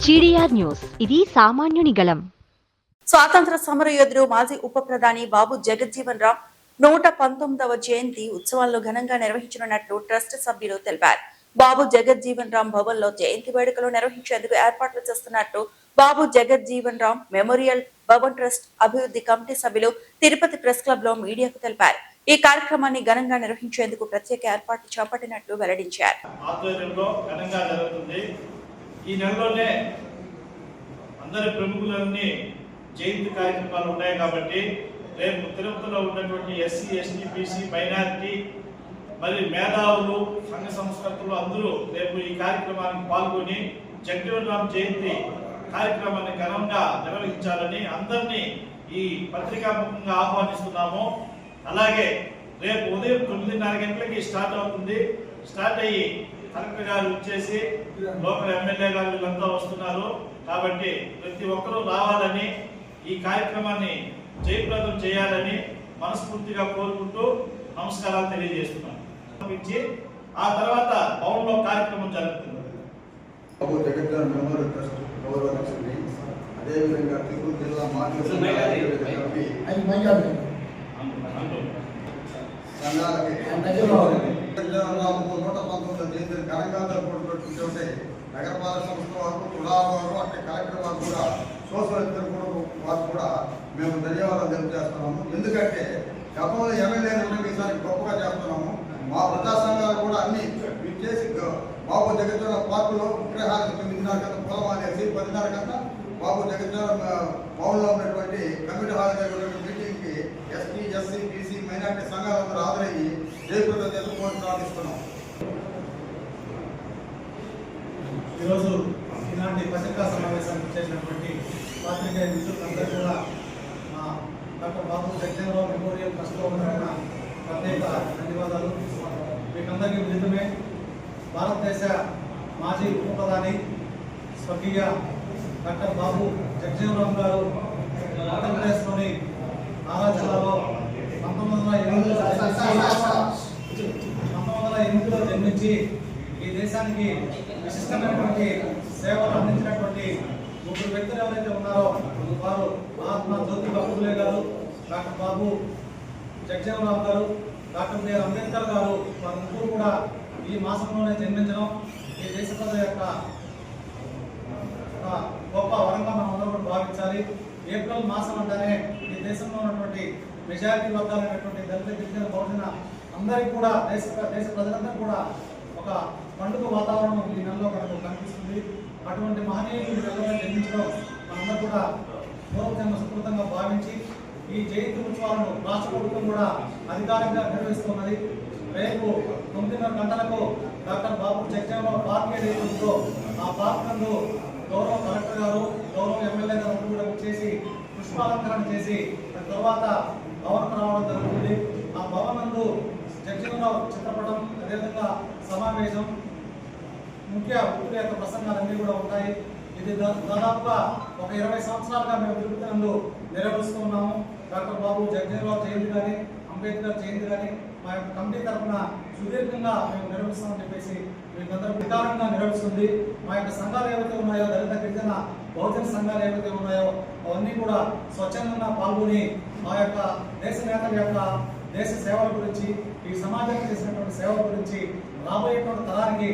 GDR news, ఇది సామాన్యుని గళం. స్వాతంత్ర సమరయోధుడు మాజీ ఉప ప్రధాని బాబు జగజ్జీవన్ రామ్ 119వ జయంతి ఉత్సవాలను ఘనంగా నిర్వహించనున్నట్లు ట్రస్ట్ సభ్యులు తెలిపారు. బాబు జగజ్జీవన్ రామ్ భవన్ లో జయంతి వేడుకలు నిర్వహించేందుకు ఏర్పాట్లు చేస్తున్నట్లు బాబు జగజ్జీవన్ రామ్ మెమోరియల్ భవన్ ట్రస్ట్ అభివృద్ధి కమిటీ సభ్యులు తిరుపతి ప్రెస్ క్లబ్ లో మీడియాకు తెలిపారు. ఈ కార్యక్రమాన్ని ఘనంగా నిర్వహించేందుకు ప్రత్యేక ఏర్పాట్లు చేపట్టినట్లు వెల్లడించారు. ఈ నెలలోనే అందరి ప్రముఖులన్నీ జయంతి కార్యక్రమాలు ఉన్నాయి కాబట్టి రేపు తిరుపతిలో ఉన్నటువంటి ఎస్సీ, ఎస్టీ, బీసీ, మైనారిటీ మరి మేధావులు, సంఘ సంస్కర్తలు అందరూ రేపు ఈ కార్యక్రమానికి పాల్గొని జగజ్జీవన్ రామ్ జయంతి కార్యక్రమాన్ని ఘనంగా నిర్వహించాలని అందరినీ ఈ పత్రికాముఖంగా ఆహ్వానిస్తున్నాము. అలాగే రేపు ఉదయం 9:30 గంటలకి స్టార్ట్ అవుతుంది. స్టార్ట్ అయ్యి కలెక్టర్ గారు వచ్చేసి లోకల్ ఎమ్మెల్యే గారు వీళ్ళంతా వస్తున్నారు కాబట్టి ప్రతి ఒక్కరూ రావాలని, ఈ కార్యక్రమాన్ని జయప్రదం చేయాలని మనస్ఫూర్తిగా కోరుకుంటూ నమస్కారాలు తెలియజేస్తున్నాను. ఆ తర్వాత భవన్లో కార్యక్రమం జరుగుతుంది. అదేవిధంగా తిరుపతి జిల్లా మాజీ సంఘాలకి 119 జయంతిని ఘనంగా జరుపుకుంటుంటే నగరపాలక సంస్థ వారు, కులావారు, అట్టే కలెక్టర్ వారు కూడా, సోషల్ వారు కూడా మేము ధన్యవాదాలు తెలియజేస్తున్నాము. ఎందుకంటే గతంలో ఎమ్మెల్యేలు ఈసారి గొప్పగా చేస్తున్నాము. మా ప్రజా సంఘాలు కూడా అన్ని చేసి బాబు జగజ్జీవన్ పార్కులో విగ్రహాలకు 9:30 గంటల పొలం అనేసి 10:30 గంటల బాబు జగజ్జీవన్ భవన్లో ఉన్నటువంటి కమిటీ హాల్ దగ్గర మీటింగ్కి ఎస్టీ, ఎస్సీ, బీసీ, మైనార్టీ సంఘాలందరూ హాజరయ్యి జయప్రదం చేసుకోవాలని ప్రార్థిస్తున్నాం. ఈరోజు ఇలాంటి పత్రికా సమావేశానికి చేసినటువంటి పాత్రికేయ మిత్రులందరూ కూడా మా డాక్టర్ బాబు జగజ్జీవన్ రామ్ మెమోరియల్ ట్రస్ట్లో ఉన్న ప్రత్యేక ధన్యవాదాలు. మీకందరికీ విదితమే భారతదేశ మాజీ ఉప ప్రధాని స్వర్గీయ డాక్టర్ బాబు జగజ్జీవన్ రామ్ గారు ఆంధ్రప్రదేశ్లోని నారా జిల్లాలో 1908లో జన్మించి ఈ దేశానికి విశిష్టమైనటువంటి సేవలు అందించినటువంటి ముగ్గురు వ్యక్తులు ఎవరైతే ఉన్నారో వారు మహాత్మా జ్యోతిబా ఫూలే గారు, డాక్టర్ బాబు జగజ్జీవన్ రామ్ గారు, డాక్టర్ బిఆర్ అంబేద్కర్ గారు, వారి ముగ్గురు కూడా ఈ మాసంలోనే జన్మించడం ఈ దేశ ప్రజల యొక్క గొప్ప వరంగా మనం అందరూ కూడా భావించాలి. ఏప్రిల్ మాసం అంటేనే ఈ దేశంలో ఉన్నటువంటి మెజారిటీ వర్గాలైనటువంటి దళిత, గిరిజన, బహుజన అందరికీ కూడా దేశ ప్రజలందరూ కూడా ఒక పండుగ వాతావరణం ఈ నెలలో మనకు కనిపిస్తుంది. అటువంటి మహనీయులు ఈ నెలలో జన్మించడం మనందరూ కూడా పూర్వజన్మ సుకృతంగా భావించి ఈ జయంతి ఉత్సవాలను రాష్ట్ర ప్రభుత్వం కూడా అధికారికంగా నిర్వహిస్తున్నది. రేపు 9:30 గంటలకు డాక్టర్ బాబు జగజ్జీవన్ రామ్ పార్క్ ఏదైతుందో ఆ పార్క్ నందు గౌరవ కలెక్టర్ గారు, గౌరవ ఎమ్మెల్యే గారు కూడా వచ్చేసి పుష్పాలంకరణ చేసి తర్వాత భవన్కు రావడం జరుగుతుంది. ఆ భవన్ నందు జగజ్జీవన్ రామ్ చిత్రపటం, అదేవిధంగా సమావేశం, ముఖ్య వ్యక్తుల యొక్క ప్రసంగాలన్నీ కూడా ఉంటాయి. ఇది దాదాపుగా ఒక 20 సంవత్సరాలుగా మేము తిరుపతి నందు నిర్వహిస్తూ ఉన్నాము. డాక్టర్ బాబు జగజ్జీవన్ రామ్ జయంతి కానీ, అంబేద్కర్ జయంతి కానీ మా యొక్క కమిటీ తరఫున సుదీర్ఘంగా మేము నిర్వహిస్తామని చెప్పేసి మీకందరూ అధికారంగా నిర్వహిస్తుంది. మా యొక్క సంఘాలు ఏవైతే ఉన్నాయో, దళిత, గిరిజన, బహుజన సంఘాలు ఏవైతే ఉన్నాయో అవన్నీ కూడా స్వచ్ఛందంగా పాల్గొని మా యొక్క దేశ నేతల యొక్క దేశ సేవల గురించి, ఈ సమాజానికి చేసినటువంటి సేవల గురించి రాబోయేటువంటి తరానికి